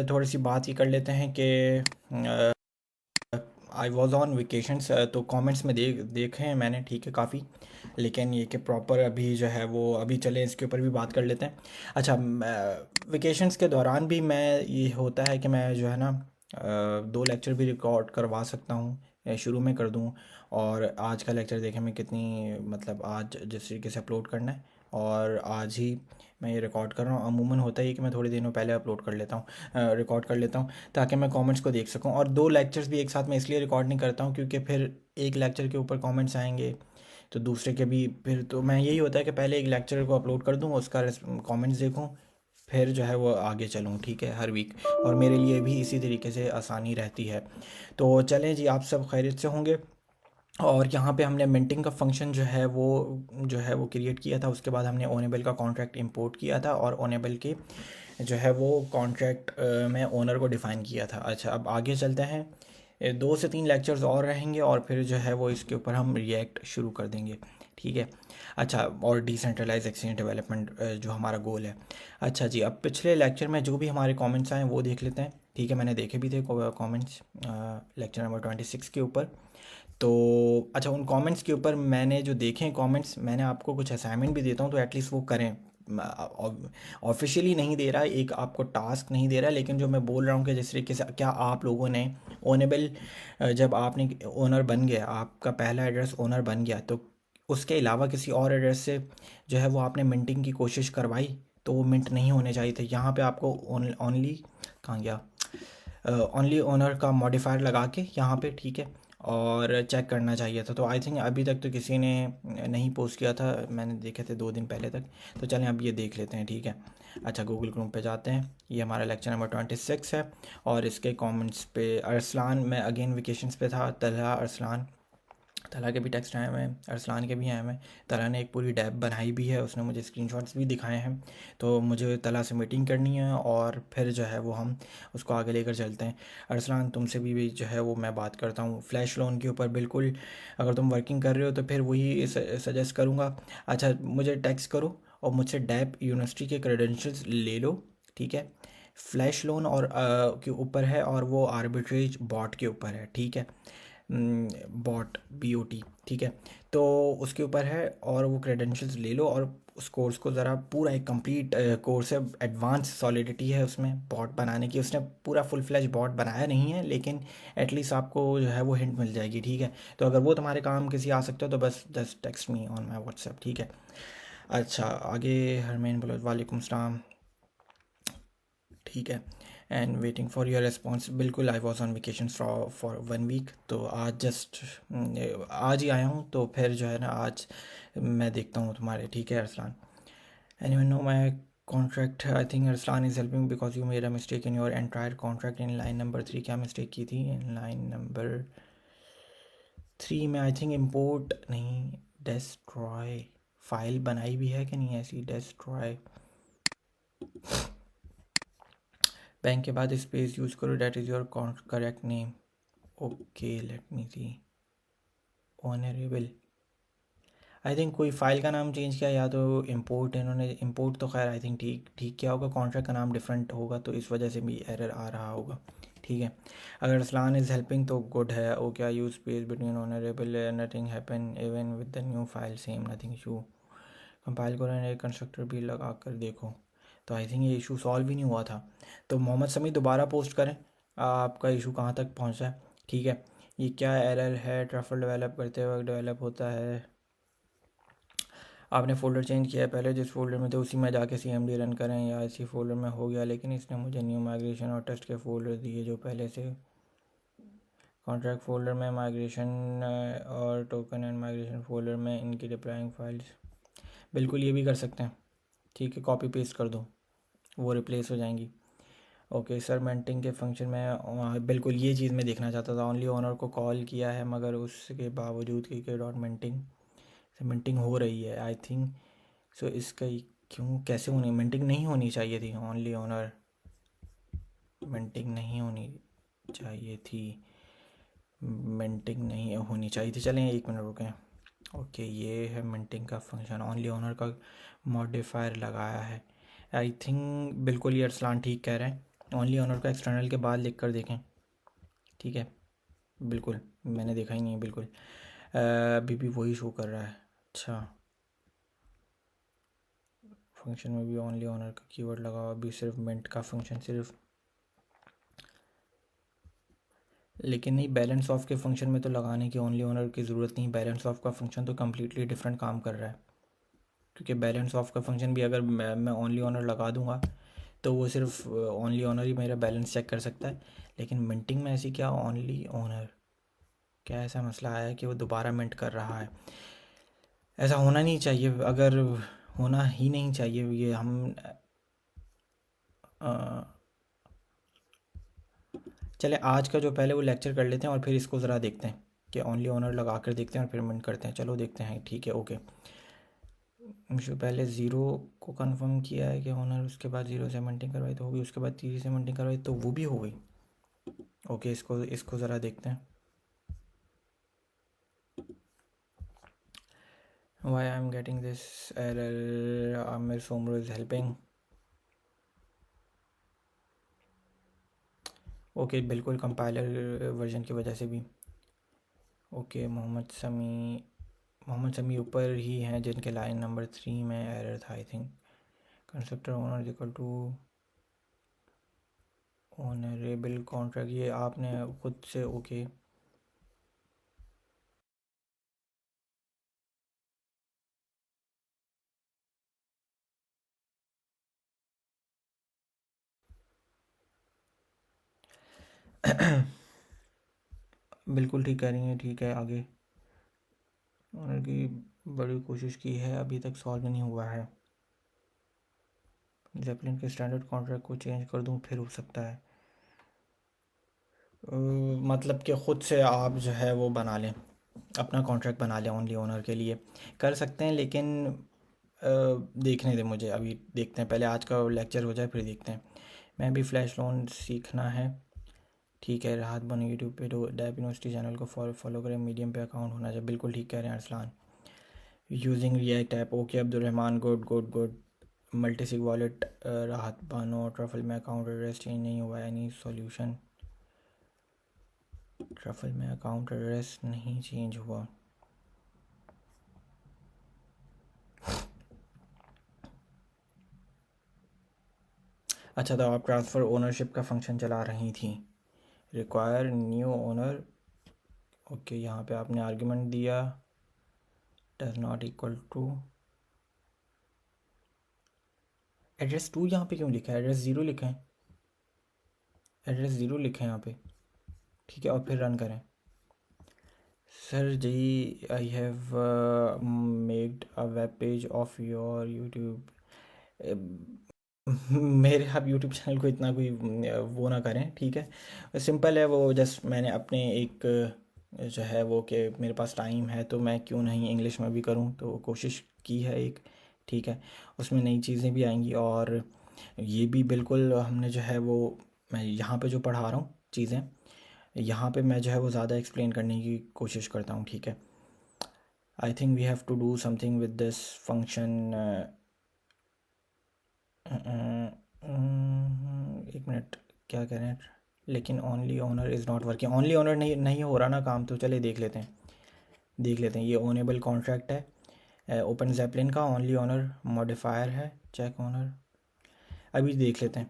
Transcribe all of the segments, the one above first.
थोड़ी सी बात ही कर लेते हैं कि आई वॉज ऑन वेकेशंस। तो कमेंट्स में देखे हैं मैंने, ठीक है, काफ़ी। लेकिन ये कि प्रॉपर अभी जो है वो अभी चले इसके ऊपर भी बात कर लेते हैं। अच्छा, वेकेशंस के दौरान भी मैं ये होता है कि मैं जो है ना 2 लेक्चर भी रिकॉर्ड करवा सकता हूँ, या शुरू में कर दूँ। और आज का लेक्चर देखें मैं कितनी, मतलब आज जिस तरीके से अपलोड करना है, और आज ही मैं ये रिकॉर्ड कर रहा हूँ। अमूमन होता ही कि मैं थोड़े दिनों पहले अपलोड कर लेता हूँ, रिकॉर्ड कर लेता हूँ, ताकि मैं कमेंट्स को देख सकूं। और 2 लेक्चर्स भी एक साथ मैं इसलिए रिकॉर्ड नहीं करता हूँ क्योंकि फिर एक लेक्चर के ऊपर कमेंट्स आएंगे तो दूसरे के भी, फिर तो मैं यही होता है कि पहले एक लेक्चर को अपलोड कर दूँ, उसका कमेंट्स देखूँ, फिर जो है वो आगे चलूँ, ठीक है, हर वीक। और मेरे लिए भी इसी तरीके से आसानी रहती है। तो चलें जी, आप सब खैरियत से होंगे। और यहाँ पे हमने मिंटिंग का फंक्शन जो है वो क्रिएट किया था। उसके बाद हमने ओनेबल का कॉन्ट्रैक्ट इंपोर्ट किया था, और ओनेबल के जो है वो कॉन्ट्रैक्ट में ओनर को डिफ़ाइन किया था। अच्छा, अब आगे चलते हैं। 2 से 3 लेक्चर्स और रहेंगे, और फिर जो है वो इसके ऊपर हम रिएक्ट शुरू कर देंगे, ठीक है। अच्छा, और डिसेंट्रलाइज एक्सचेंज डेवलपमेंट जो हमारा गोल है। अच्छा जी, अब पिछले लेक्चर में जो भी हमारे कमेंट्स आए वो देख लेते हैं, ठीक है। मैंने देखे भी थे कमेंट्स लेक्चर नंबर 26 के ऊपर। तो अच्छा, उन कमेंट्स के ऊपर मैंने जो देखे हैं कमेंट्स, मैंने आपको कुछ असाइनमेंट भी देता हूँ, तो एटलीस्ट वो करें। ऑफिशियली नहीं दे रहा, एक आपको टास्क नहीं दे रहा, लेकिन जो मैं बोल रहा हूँ कि जिस तरीके से क्या आप लोगों ने ओनेबल, जब आपने ओनर बन गया, आपका पहला एड्रेस ओनर बन गया, तो उसके अलावा किसी और एड्रेस से जो है वो आपने मिंटिंग की कोशिश करवाई, तो वो मिंट नहीं होने चाहिए थे। यहाँ पे आपको ओनली, कहाँ गया, ओनली ओनर का मॉडिफायर लगा के यहाँ पे, ठीक है, और चेक करना चाहिए था। तो आई थिंक अभी तक तो किसी ने नहीं पोस्ट किया था, मैंने देखे थे 2 दिन पहले तक। तो चलें अब ये देख लेते हैं, ठीक है। अच्छा, गूगल क्रोम पे जाते हैं। ये हमारा लेक्चर नंबर 26 है, और इसके कमेंट्स पे अरसलान, मैं अगेन वेकेशंस पे था, तलहा अरसलान, तला के भी टेक्स्ट आए हुए हैं, अरसलान के भी आए हुए हैं। तला ने एक पूरी डैब बनाई भी है, उसने मुझे स्क्रीनशॉट्स भी दिखाए हैं। तो मुझे तला से मीटिंग करनी है, और फिर जो है वो हम उसको आगे लेकर चलते हैं। अरसलान, तुमसे भी जो है वो मैं बात करता हूँ फ्लैश लोन के ऊपर। बिल्कुल, अगर तुम वर्किंग कर रहे हो तो फिर वही सजेस्ट करूँगा। अच्छा, मुझे टेक्स्ट करो और मुझसे डैब यूनिवर्सिटी के क्रेडेंशियल्स ले लो, ठीक है। फ्लैश लोन और के ऊपर है, और वो आर्बिट्रेज बॉट के ऊपर है, ठीक है। बॉट, BOT, ठीक है। तो उसके ऊपर है, और वो क्रेडेंशियल्स ले लो, और उस कोर्स को ज़रा पूरा एक कंप्लीट कोर्स है, एडवांस सॉलिडिटी है उसमें बॉट बनाने की। उसने पूरा फुल फ्लैश बॉट बनाया नहीं है, लेकिन एटलीस्ट आपको जो है वो हिंट मिल जाएगी, ठीक है। तो अगर वो तुम्हारे काम किसी आ सकते हो तो बस just text me on my WhatsApp, ठीक है। अच्छा, आगे हरमैन बोलो, वालेकुम सलाम, ठीक है। And waiting for your response. बिल्कुल, I was on vacation for 1 week, तो आज जस्ट आज ही आया हूँ, तो फिर जो है ना आज मैं देखता हूँ तुम्हारे, ठीक है Arsalan. Anyone know my contract, I think Arsalan is helping because you made a mistake in your entire contract in line number 3। क्या मिस्टेक की थी इन लाइन नंबर 3 में? आई थिंक इम्पोर्ट नहीं, डेस्ट्रॉय फाइल बनाई भी है कि नहीं ऐसी, डेस्ट्रॉय बैंक के बाद स्पेस यूज़ करो, that is your correct name. Okay, let me see, honourable, I think कोई फ़ाइल का नाम चेंज किया, या तो इंपोर्ट, इन्होंने इंपोर्ट तो खैर आई थिंक ठीक ठीक किया होगा, कॉन्ट्रैक्ट का नाम डिफरेंट होगा, तो इस वजह से भी एरर आ रहा होगा, ठीक है। अगर असलान इज़ हेल्पिंग तो गुड है। ओ क्या use space between honourable, nothing happen even with the new file, same nothing issue, compile करो एंड एक कंस्ट्रक्टर भी लगा कर देखो। तो आई थिंक ये इशू सॉल्व ही नहीं हुआ था। तो मोहम्मद समी दोबारा पोस्ट करें, आपका इशू कहाँ तक पहुँचा है, ठीक है। ये क्या एरर है, ट्रफल डेवलप करते वक्त डेवलप होता है, आपने फ़ोल्डर चेंज किया है, पहले जिस फ़ोल्डर में थे उसी में जाके CMD रन करें, या इसी फ़ोल्डर में हो गया, लेकिन इसने मुझे न्यू माइग्रेशन और टेस्ट के फ़ोल्डर दिए जो पहले से कॉन्ट्रैक्ट फ़ोल्डर में माइग्रेशन, और टोकन एंड माइग्रेशन फ़ोल्डर में इनकी डिप्लॉइंग फाइल्स। बिल्कुल, ये भी कर सकते हैं, ठीक है, कॉपी पेस्ट कर दो, वो रिप्लेस हो जाएंगी। ओके सर, मेंटिंग के फंक्शन में बिल्कुल ये चीज़ मैं देखना चाहता था, ओनली ओनर को कॉल किया है, मगर उसके बावजूद कि डॉट मिंटिंग से मिंटिंग हो रही है, आई थिंक सो। इसका क्यों, कैसे होनी, मिंटिंग नहीं होनी चाहिए थी, ओनली ओनर मिंटिंग नहीं होनी चाहिए थी, मिंटिंग नहीं होनी चाहिए थी। चलें 1 मिनट रुकें। ओके, ये है मिंटिंग का फंक्शन, ओनली ओनर का मॉडिफायर लगाया है, आई थिंक बिल्कुल ये अरसलान ठीक कह रहे हैं। ओनली ओनर को एक्सटर्नल के बाद लिख कर देखें, ठीक है। बिल्कुल मैंने देखा ही नहीं है बिल्कुल, अभी भी वही शो कर रहा है। अच्छा, फंक्शन में भी ओनली ओनर का कीवर्ड लगा हुआ, अभी सिर्फ मिंट का फंक्शन सिर्फ, लेकिन नहीं, बैलेंस ऑफ के फंक्शन में तो लगाने की ओनली ओनर की ज़रूरत नहीं। बैलेंस ऑफ का फंक्शन तो कम्प्लीटली डिफरेंट काम कर रहा है, क्योंकि बैलेंस ऑफ का फंक्शन भी अगर मैं ओनली ओनर लगा दूंगा तो वो सिर्फ ओनली ओनर ही मेरा बैलेंस चेक कर सकता है। लेकिन मिंटिंग में ऐसी क्या ओनली ओनर, क्या ऐसा मसला आया है कि वो दोबारा मिंट कर रहा है? ऐसा होना नहीं चाहिए, अगर होना ही नहीं चाहिए ये हम अ, चले आज का जो पहले वो लेक्चर कर लेते हैं और फिर इसको ज़रा देखते हैं कि ओनली ओनर लगा कर देखते हैं और फिर मिंट करते हैं। चलो देखते हैं, ठीक है, ओके। जो पहले ज़ीरो को कंफर्म किया है कि ओनर, उसके बाद ज़ीरो से मिंटिंग करवाई तो होगी, उसके बाद 3 से मिंटिंग करवाई तो वो भी हो गई। ओके, इसको ज़रा देखते हैं। Why I'm getting this error? Amir Somro is helping. Okay, बिल्कुल कंपाइलर वर्जन की वजह से भी। ओके, मोहम्मद समी ऊपर ही हैं जिनके लाइन नंबर 3 में एरर था I think. Constructor owner equal to honourable contract, ये आपने खुद से ओके। बिल्कुल ठीक कह रही हैं, ठीक है। आगे ओनर की बड़ी कोशिश की है, अभी तक सॉल्व नहीं हुआ है। जेपलिन के स्टैंडर्ड कॉन्ट्रैक्ट को चेंज कर दूं फिर हो सकता है। मतलब कि ख़ुद से आप जो है वो बना लें, अपना कॉन्ट्रैक्ट बना लें ओनली ओनर के लिए, कर सकते हैं। लेकिन देखने दें मुझे, अभी देखते हैं, पहले आज का लेक्चर हो जाए फिर देखते हैं। मैं भी फ्लैश लोन सीखना है, ठीक है। राहत बनो यूट्यूब पे तो डैप यूनिवर्सिटी चैनल को फॉलो करें, मीडियम पे अकाउंट होना चाहिए, बिल्कुल ठीक कह रहे हैं Arsalan. Using react app, okay Abdul Rahman, good good good. Multisig wallet, राहत बानो, ट्रफल में अकाउंट एड्रेस चेंज नहीं हुआ, एनी सॉल्यूशन? ट्रफल में अकाउंट एड्रेस नहीं चेंज हुआ। अच्छा, तो आप ट्रांसफ़र ओनरशिप का फंक्शन चला रही थी। Require new owner, okay. यहाँ पे आपने आर्ग्यूमेंट दिया does not equal to address 2, यहाँ पे क्यों लिखा है? एड्रेस 0 लिखा है, एड्रेस 0 लिखा है यहाँ पे, ठीक है। और फिर रन करें। सर जी, I have made a web page of your YouTube. मेरे आप यूट्यूब चैनल को इतना कोई वो ना करें, ठीक है। सिंपल है वो, जस्ट मैंने अपने एक जो है वो कि मेरे पास टाइम है तो मैं क्यों नहीं इंग्लिश में भी करूं, तो कोशिश की है एक, ठीक है। उसमें नई चीज़ें भी आएंगी और ये भी बिल्कुल हमने जो है वो, मैं यहाँ पे जो पढ़ा रहा हूँ चीज़ें, यहाँ पे मैं जो है वो ज़्यादा एक्सप्लेन करने की कोशिश करता हूँ, ठीक है। I think we have to do something with this function. एक मिनट, क्या कह रहे हैं? लेकिन only owner is not working, only owner नहीं नहीं हो रहा ना काम, तो चले देख लेते हैं, देख लेते हैं। ये ओनेबल कॉन्ट्रैक्ट है ओपन जैपलिन का, ओनली ओनर मॉडिफायर है, चेक ओनर। अभी देख लेते हैं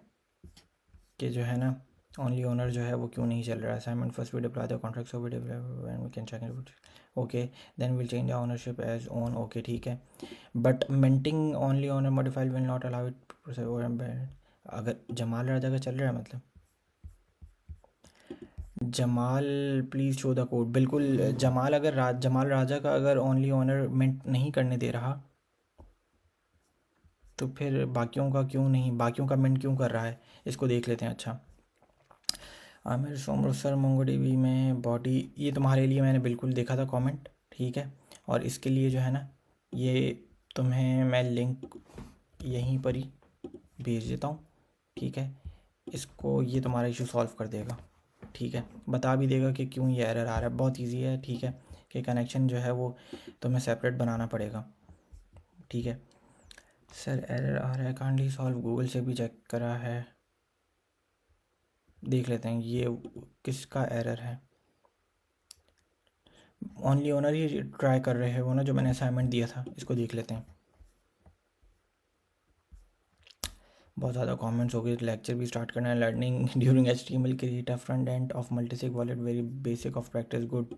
कि जो है ना ओनली ओनर जो है वो क्यों नहीं चल रहा है। Assignment first we deploy the contract so we we can check it, okay. Then will change the ownership as own, okay ठीक है। But minting only owner modified will not allow it. अगर जमाल राजा का चल रहा है मतलब, Jamal please show the code, बिल्कुल। जमाल अगर जमाल राजा का अगर ओनली ओनर मिंट नहीं करने दे रहा तो फिर बाकियों का क्यों नहीं, बाकियों का मिंट क्यों कर रहा है, इसको देख लेते हैं। अच्छा, आमिर सोमरो सर मोंगोडीबी में बॉडी, ये तुम्हारे लिए मैंने बिल्कुल देखा था कमेंट, ठीक है। और इसके लिए जो है ना, ये तुम्हें मैं लिंक यहीं पर ही भेज देता हूँ, ठीक है। इसको, ये तुम्हारा इशू सॉल्व कर देगा, ठीक है। बता भी देगा कि क्यों ये एरर आ रहा है, बहुत इजी है, ठीक है। कि कनेक्शन जो है वो तुम्हें सेपरेट बनाना पड़ेगा, ठीक है। सर एरर आ रहा है, काइंडली सॉल्व, गूगल से भी चेक करा है। देख लेते हैं ये किसका एरर है। ओनली ओनर ही ट्राई कर रहे हैं वो ना, जो मैंने असाइनमेंट दिया था, इसको देख लेते हैं। बहुत ज़्यादा कमेंट्स हो गए। लेक्चर भी स्टार्ट करना है। Learning during HTML create a front end of multisig wallet very basic of practice good.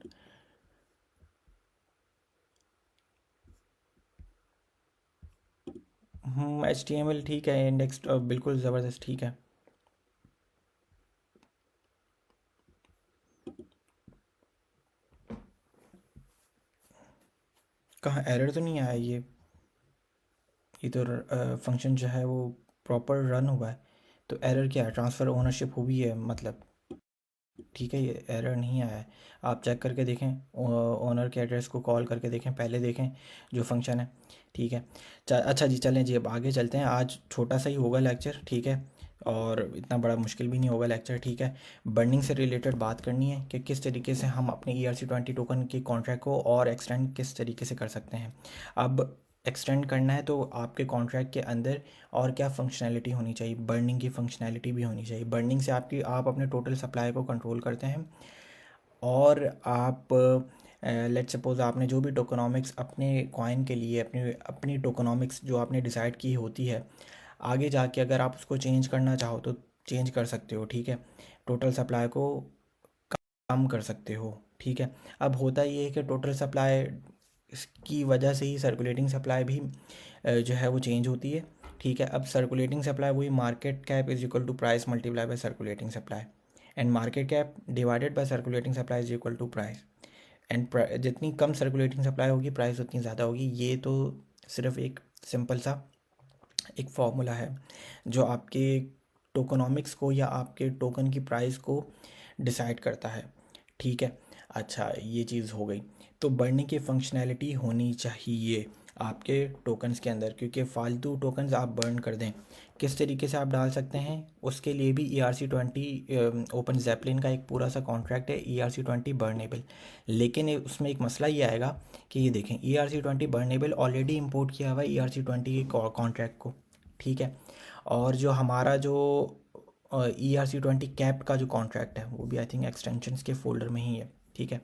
HTML ठीक है, इंडेक्स बिल्कुल ज़बरदस्त ठीक है। कहाँ एरर तो नहीं आया ये तो फंक्शन जो है वो प्रॉपर रन हुआ है। तो एरर क्या है? ट्रांसफ़र ओनरशिप हुई है मतलब, ठीक है, ये एरर नहीं आया है। आप चेक करके देखें, ओनर के एड्रेस को कॉल करके देखें, पहले देखें जो फंक्शन है, ठीक है। अच्छा जी, चलें जी, अब आगे चलते हैं। आज छोटा सा ही होगा लेक्चर, ठीक है, और इतना बड़ा मुश्किल भी नहीं होगा लेक्चर, ठीक है। बर्निंग से रिलेटेड बात करनी है कि किस तरीके से हम अपने ERC20 टोकन के कॉन्ट्रैक्ट को और एक्सटेंड किस तरीके से कर सकते हैं। अब एक्सटेंड करना है तो आपके कॉन्ट्रैक्ट के अंदर और क्या फंक्शनैलिटी होनी चाहिए? बर्निंग की फंक्शनैलिटी भी होनी चाहिए। बर्निंग से आप अपने टोटल सप्लाई को कंट्रोल करते हैं, और आप लेट्स सपोज आपने जो भी टोकनॉमिक्स अपने कॉइन के लिए अपनी अपनी टोकनॉमिक्स जो आपने डिसाइड की होती है, आगे जाके अगर आप उसको चेंज करना चाहो तो चेंज कर सकते हो, ठीक है। टोटल सप्लाई को कम कर सकते हो, ठीक है। अब होता ये है कि टोटल सप्लाई की वजह से ही सर्कुलेटिंग सप्लाई भी जो है वो चेंज होती है, ठीक है। अब सर्कुलेटिंग सप्लाई वही market cap is equal to price multiply by circulating supply, and market cap divided by circulating supply is equal to price. And जितनी कम सर्कुलेटिंग सप्लाई होगी प्राइस उतनी ज़्यादा होगी। ये तो सिर्फ एक सिंपल सा एक फॉर्मूला है जो आपके टोकनॉमिक्स को या आपके टोकन की प्राइस को डिसाइड करता है, ठीक है। अच्छा, ये चीज़ हो गई। तो बढ़ने की फंक्शनैलिटी होनी चाहिए आपके टोकन्स के अंदर, क्योंकि फालतू टोकन्स आप बर्न कर दें, किस तरीके से आप डाल सकते हैं उसके लिए भी ERC20 ओपन जैपलिन का एक पूरा सा कॉन्ट्रैक्ट है, ERC20 बर्नेबल। लेकिन उसमें एक मसला ये आएगा कि ये देखें, ERC20 बर्नेबल ऑलरेडी इंपोर्ट किया हुआ है ERC20 के कॉन्ट्रैक्ट को, ठीक है। और जो हमारा जो ERC20 कैप का जो कॉन्ट्रैक्ट है वो भी आई थिंक एक्सटेंशंस के फोल्डर में ही है, ठीक है।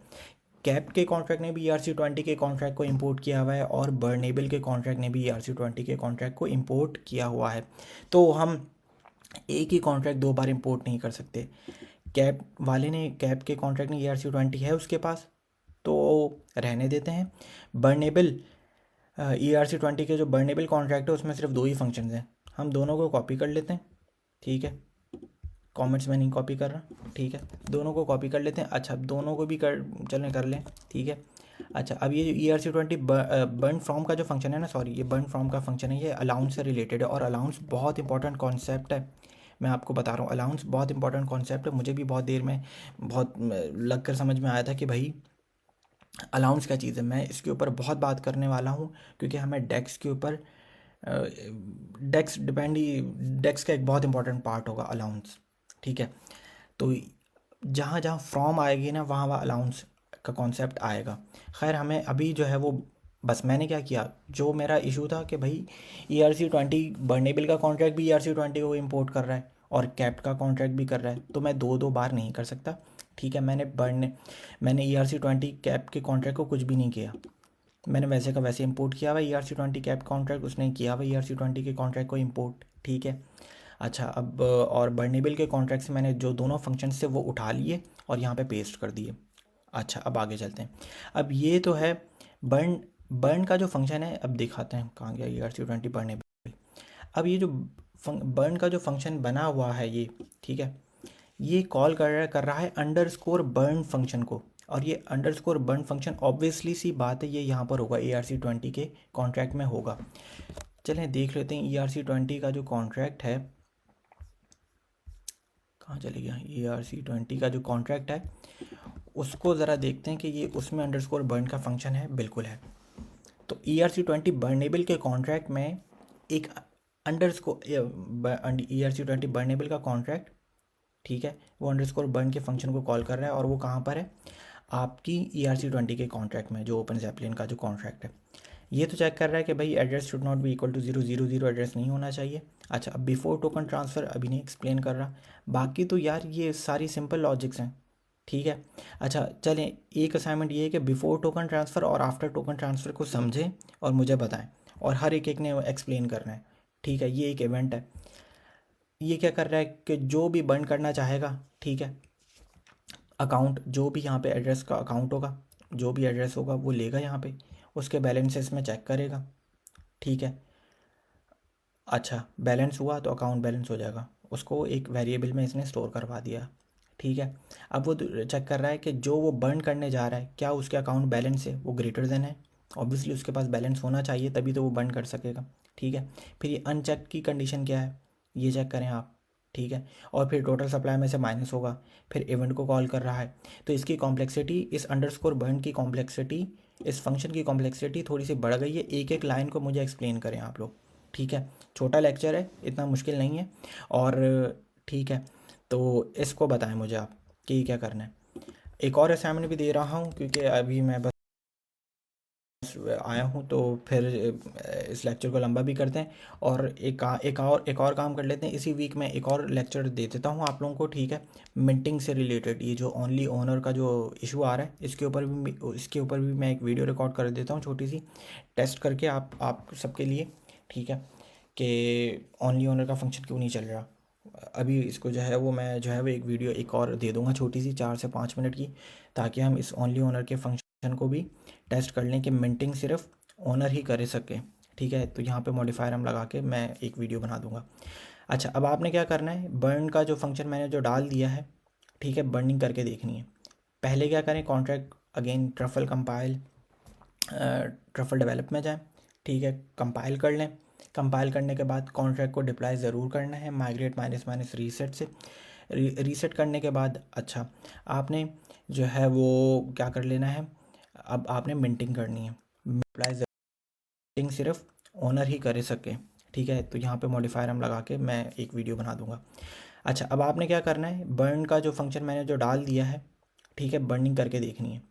कैप के कॉन्ट्रैक्ट ने भी ERC20 के कॉन्ट्रैक्ट को इंपोर्ट किया हुआ है, और बर्नेबल के कॉन्ट्रैक्ट ने भी ERC20 के कॉन्ट्रैक्ट को इंपोर्ट किया हुआ है। तो हम एक ही कॉन्ट्रैक्ट दो बार इंपोर्ट नहीं कर सकते। कैप वाले ने, कैप के कॉन्ट्रैक्ट ने ERC20 है उसके पास, तो रहने देते हैं। बर्नेबल ERC20 के जो बर्नेबल कॉन्ट्रैक्ट है उसमें सिर्फ दो ही फंक्शंस हैं, हम दोनों को कॉपी कर लेते हैं, ठीक है। कमेंट्स में नहीं कॉपी कर रहा, ठीक है, दोनों को कॉपी कर लेते हैं। अच्छा, दोनों को भी कर लें, ठीक है। अच्छा, अब ये जो ERC20 बर्न फ्रॉम का जो फंक्शन है ना, सॉरी, ये बर्न फ्रॉम का फंक्शन है, ये अलाउंस से रिलेटेड है, और अलाउंस बहुत इंपॉर्टेंट कॉन्सेप्ट है। मैं आपको बता रहा हूँ, अलाउंस बहुत इंपॉर्टेंट कॉन्सेप्ट है। मुझे भी बहुत देर में बहुत लग कर समझ में आया था कि भाई अलाउंस क्या चीज़ है। मैं इसके ऊपर बहुत बात करने वाला हूँ, क्योंकि हमें डेक्स के ऊपर डेक्स का एक बहुत इंपॉर्टेंट पार्ट होगा अलाउंस, ठीक है। तो जहाँ जहाँ फ्रॉम आएगी ना, वहाँ वहाँ अलाउंस का कॉन्सेप्ट आएगा। खैर, हमें अभी जो है वो, बस मैंने क्या किया, जो मेरा इशू था कि भाई ERC20 बर्नेबल का कॉन्ट्रैक्ट भी ERC20 को इंपोर्ट कर रहा है और कैप का कॉन्ट्रैक्ट भी कर रहा है, तो मैं दो दो बार नहीं कर सकता, ठीक है। मैंने ERC20 कैप के कॉन्ट्रैक्ट को कुछ भी नहीं किया, मैंने वैसे का वैसे इंपोर्ट किया हुआ ERC20 कैप कॉन्ट्रैक्ट, उसने किया हुआ ERC20 के कॉन्ट्रैक्ट को इंपोर्ट, ठीक है। अच्छा, अब और बर्नेबल के कॉन्ट्रैक्ट से मैंने जो दोनों फंक्शन से वो उठा लिए और यहाँ पे पेस्ट कर दिए। अच्छा, अब आगे चलते हैं। अब ये तो है बर्न बर्न का जो फंक्शन है, अब दिखाते हैं कहाँ गया ERC20 बर्नेबल। अब ये जो बर्न का जो फंक्शन बना हुआ है ये, ठीक है, ये कॉल कर रहा है अंडरस्कोर बर्न फंक्शन को, और ये अंडरस्कोर बर्न फंक्शन ऑब्वियसली सी बात है ये यहाँ पर होगा, ERC20 के कॉन्ट्रैक्ट में होगा। चलें देख लेते हैं ERC20 का जो कॉन्ट्रैक्ट है, कहाँ चले गया, ERC20 का जो कॉन्ट्रैक्ट है उसको ज़रा देखते हैं कि ये उसमें अंडरस्कोर बर्न का फंक्शन है, बिल्कुल है। तो ERC20 बर्नेबल के कॉन्ट्रैक्ट में एक अंडरस्कोर ERC20 बर्नेबल का कॉन्ट्रैक्ट, ठीक है, वो अंडरस्कोर बर्न के फंक्शन को कॉल कर रहा है, और वो कहाँ पर है, आपकी ERC20 के कॉन्ट्रैक्ट में, जो ओपन जैपलिन का जो कॉन्ट्रैक्ट है। ये तो चेक कर रहा है कि भाई address should not be equal to 000 address नहीं होना चाहिए। अच्छा, अब बिफोर टोकन ट्रांसफ़र अभी नहीं एक्सप्लेन कर रहा। बाकी तो यार ये सारी सिंपल लॉजिक्स हैं, ठीक है। अच्छा चलें, एक असाइनमेंट ये है कि बिफोर टोकन ट्रांसफ़र और आफ्टर टोकन ट्रांसफ़र को समझें और मुझे बताएं, और हर एक ने एक्सप्लेन करना है, ठीक है। ये एक इवेंट है। ये क्या कर रहा है कि जो भी बर्न करना चाहेगा, ठीक है, अकाउंट जो भी यहाँ पे एड्रेस का अकाउंट होगा, जो भी एड्रेस होगा वो लेगा यहाँ पे, उसके बैलेंसेस में चेक करेगा, ठीक है। अच्छा, बैलेंस हुआ तो अकाउंट बैलेंस हो जाएगा, उसको एक वेरिएबल में इसने स्टोर करवा दिया, ठीक है। अब वो चेक कर रहा है कि जो वो बर्न करने जा रहा है क्या उसके अकाउंट बैलेंस है वो ग्रेटर देन है। ऑब्वियसली उसके पास बैलेंस होना चाहिए तभी तो वो बर्न कर सकेगा, ठीक है। फिर ये अनचेक की कंडीशन क्या है ये चेक करें आप, ठीक है। और फिर टोटल सप्लाई में से माइनस होगा, फिर इवेंट को कॉल कर रहा है। तो इसकी कॉम्प्लेक्सिटी, इस अंडरस्कोर बर्न की कॉम्प्लेक्सिटी, इस फंक्शन की कॉम्प्लेक्सिटी थोड़ी सी बढ़ गई है। एक एक लाइन को मुझे एक्सप्लेन करें आप लोग, ठीक है। छोटा लेक्चर है, इतना मुश्किल नहीं है, और ठीक है। तो इसको बताएं मुझे आप कि क्या करना है। एक और असाइनमेंट भी दे रहा हूँ क्योंकि अभी मैं बस आया हूँ, तो फिर इस लेक्चर को लंबा भी करते हैं, और एक और काम कर लेते हैं। इसी वीक में एक और लेक्चर दे देता हूँ आप लोगों को, ठीक है। मिंटिंग से रिलेटेड ये जो ओनली ओनर का जो इशू आ रहा है इसके ऊपर भी मैं एक वीडियो रिकॉर्ड कर देता हूँ छोटी सी, टेस्ट करके आप सबके लिए, ठीक है, कि ओनली ओनर का फंक्शन क्यों नहीं चल रहा। अभी इसको जो है वो मैं जो है वो एक वीडियो एक और दे दूंगा छोटी सी 4 से 5 मिनट की, ताकि हम इस ओनली ओनर के फंक्शन को भी टेस्ट कर लें कि मिंटिंग सिर्फ ओनर ही कर सके, ठीक है। तो यहाँ पे मॉडिफायर हम लगा के मैं एक वीडियो बना दूंगा। अच्छा, अब आपने क्या करना है, बर्न का जो फंक्शन मैंने जो डाल दिया है, ठीक है, बर्निंग करके देखनी है। पहले क्या करें, contract again truffle compile, truffle develop में जाएं, ठीक है, कंपाइल कर लें। कंपाइल करने के बाद कॉन्ट्रैक्ट को डिप्लॉय ज़रूर करना है माइग्रेट माइनस माइनस रीसेट से। रीसेट करने के बाद अच्छा, आपने जो है वो क्या कर लेना है, अब आपने मिंटिंग करनी है। डिप्लॉय मिंटिंग सिर्फ ओनर ही कर सके, ठीक है। तो यहाँ पे मॉडिफायर हम लगा के मैं एक वीडियो बना दूंगा। अच्छा, अब आपने क्या करना है, बर्न का जो फंक्शन मैंने जो डाल दिया है, ठीक है, बर्निंग करके देखनी है।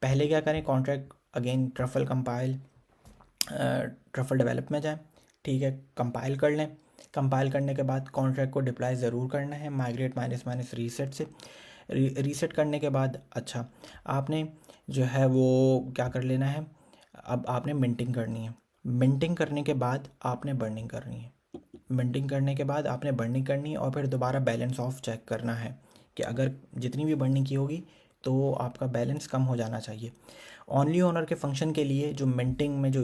पहले क्या करें, contract again truffle compile, truffle develop में जाएं, ठीक है, कंपाइल कर लें। कंपाइल करने के बाद कॉन्ट्रैक्ट को डिप्लॉय ज़रूर करना है माइग्रेट माइनस माइनस रीसेट से। रीसेट करने के बाद अच्छा, आपने जो है वो क्या कर लेना है, अब आपने मिंटिंग करनी है। मिंटिंग करने के बाद आपने बर्निंग करनी है। मिंटिंग करने के बाद आपने बर्निंग करनी है, और फिर दोबारा बैलेंस ऑफ चेक करना है कि अगर जितनी भी बर्निंग की होगी तो आपका बैलेंस कम हो जाना चाहिए। ओनली ओनर के फंक्शन के लिए जो मिंटिंग में जो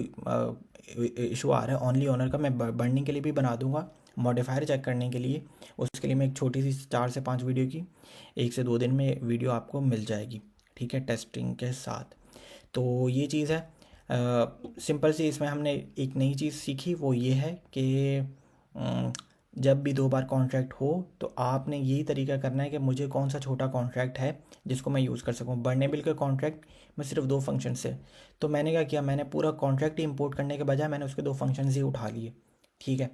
इशू आ रहा है ओनली ओनर का, मैं बर्निंग के लिए भी बना दूंगा मॉडिफायर चेक करने के लिए। उसके लिए मैं एक छोटी सी 4 से 5 वीडियो की 1 से 2 दिन में वीडियो आपको मिल जाएगी, ठीक है, टेस्टिंग के साथ। तो ये चीज़ है सिंपल सी। इसमें हमने एक नई चीज़ सीखी, वो ये है कि जब भी 2 बार कॉन्ट्रैक्ट हो तो आपने यही तरीका करना है कि मुझे कौन सा छोटा कॉन्ट्रैक्ट है जिसको मैं यूज़ कर सकूँ। बर्नेबल के कॉन्ट्रैक्ट में सिर्फ 2 फंक्शन से, तो मैंने क्या किया, मैंने पूरा कॉन्ट्रैक्ट ही इंपोर्ट करने के बजाय मैंने उसके 2 फंक्शन ही उठा लिए, ठीक है।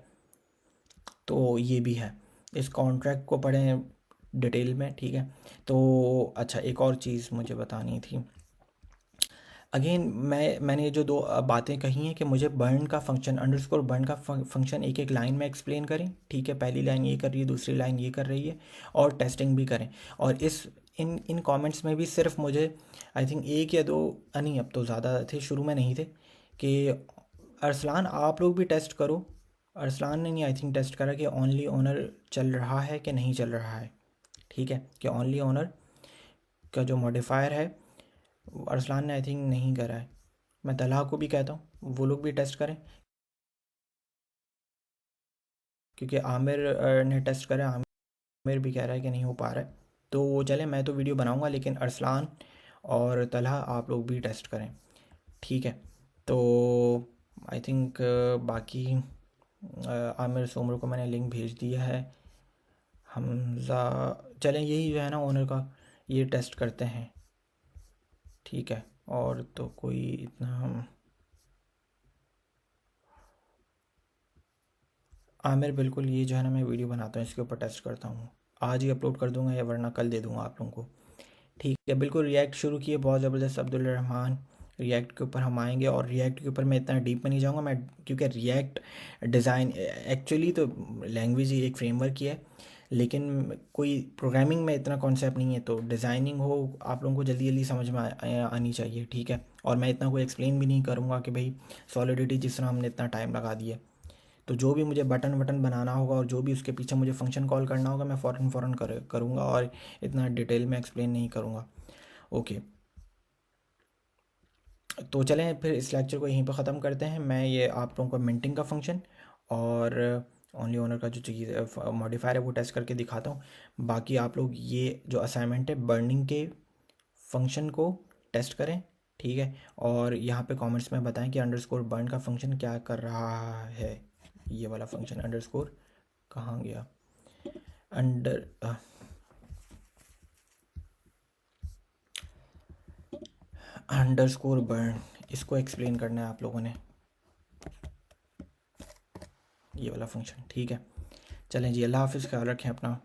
तो ये भी है, इस कॉन्ट्रैक्ट को पढ़ें डिटेल में, ठीक है। तो अच्छा, एक और चीज़ मुझे बतानी थी। अगेन मैंने जो 2 बातें कही हैं कि मुझे बर्न का फंक्शन अंडरस्कोर बर्न का फंक्शन एक एक लाइन में एक्सप्लेन करें, ठीक है। पहली लाइन ये कर रही है, दूसरी लाइन ये कर रही है, और टेस्टिंग भी करें। और इस इन इन कमेंट्स में भी सिर्फ मुझे आई थिंक 1 या 2, नहीं अब तो ज़्यादा थे, शुरू में नहीं थे, कि अरसलान आप लोग भी टेस्ट करो। अरसलान ने नहीं आई थिंक टेस्ट करा कि ओनली ओनर चल रहा है कि नहीं चल रहा है, ठीक है, कि ओनली ओनर का जो मॉडिफायर है अरसलान ने आई थिंक नहीं करा है। मैं तलहा को भी कहता हूँ वो लोग भी टेस्ट करें, क्योंकि आमिर ने टेस्ट करा, आमिर भी कह रहा है कि नहीं हो पा रहा है। तो चले, मैं तो वीडियो बनाऊँगा, लेकिन अरसलान और तलहा आप लोग भी टेस्ट करें, ठीक है। तो आई थिंक बाकी आमिर सोमर को मैंने लिंक भेज दिया है। हमज़ा, चलें यही जो है ना ओनर का, ये टेस्ट करते हैं, ठीक है। और तो कोई इतना हम आमिर, बिल्कुल ये जो है ना मैं वीडियो बनाता हूँ इसके ऊपर टेस्ट करता हूँ, आज ही अपलोड कर दूंगा या वरना कल दे दूंगा आप लोगों को, ठीक है। बिल्कुल रिएक्ट शुरू किए, बहुत ज़बरदस्त। अब्दुल रहमान रिएक्ट के ऊपर हम आएंगे, और रिएक्ट के ऊपर मैं इतना डीप में नहीं जाऊँगा मैं, क्योंकि रिएक्ट डिज़ाइन एक्चुअली तो लैंग्वेज ही एक फ्रेमवर्क ही है, लेकिन कोई प्रोग्रामिंग में इतना कॉन्सेप्ट नहीं है, तो डिज़ाइनिंग हो आप लोगों को जल्दी जल्दी समझ में आनी चाहिए, ठीक है। और मैं इतना कोई एक्सप्लेन भी नहीं करूँगा कि भाई सॉलिडिटी जिस तरह हमने इतना टाइम लगा दिया। तो जो भी मुझे बटन वटन बनाना होगा और जो भी उसके पीछे मुझे फंक्शन कॉल करना होगा, मैं फ़ौरन करूँगा, और इतना डिटेल में एक्सप्लेन नहीं करूँगा। ओके, तो चलें फिर इस लेक्चर को यहीं पर ख़त्म करते हैं। मैं ये आप लोगों को मिंटिंग का फंक्शन और ओनली ओनर का जो चीज़ मॉडिफायर है वो टेस्ट करके दिखाता हूँ। बाकी आप लोग ये जो असाइनमेंट है बर्निंग के फंक्शन को टेस्ट करें, ठीक है। और यहाँ पे कमेंट्स में बताएं कि अंडरस्कोर बर्न का फंक्शन क्या कर रहा है। ये वाला फंक्शन अंडरस्कोर कहाँ गया, अंडरस्कोर बर्न, इसको एक्सप्लेन करना है आप लोगों ने, ये वाला फंक्शन, ठीक है। चलें जी, अल्लाह हाफिज़, ख्याल रखें अपना।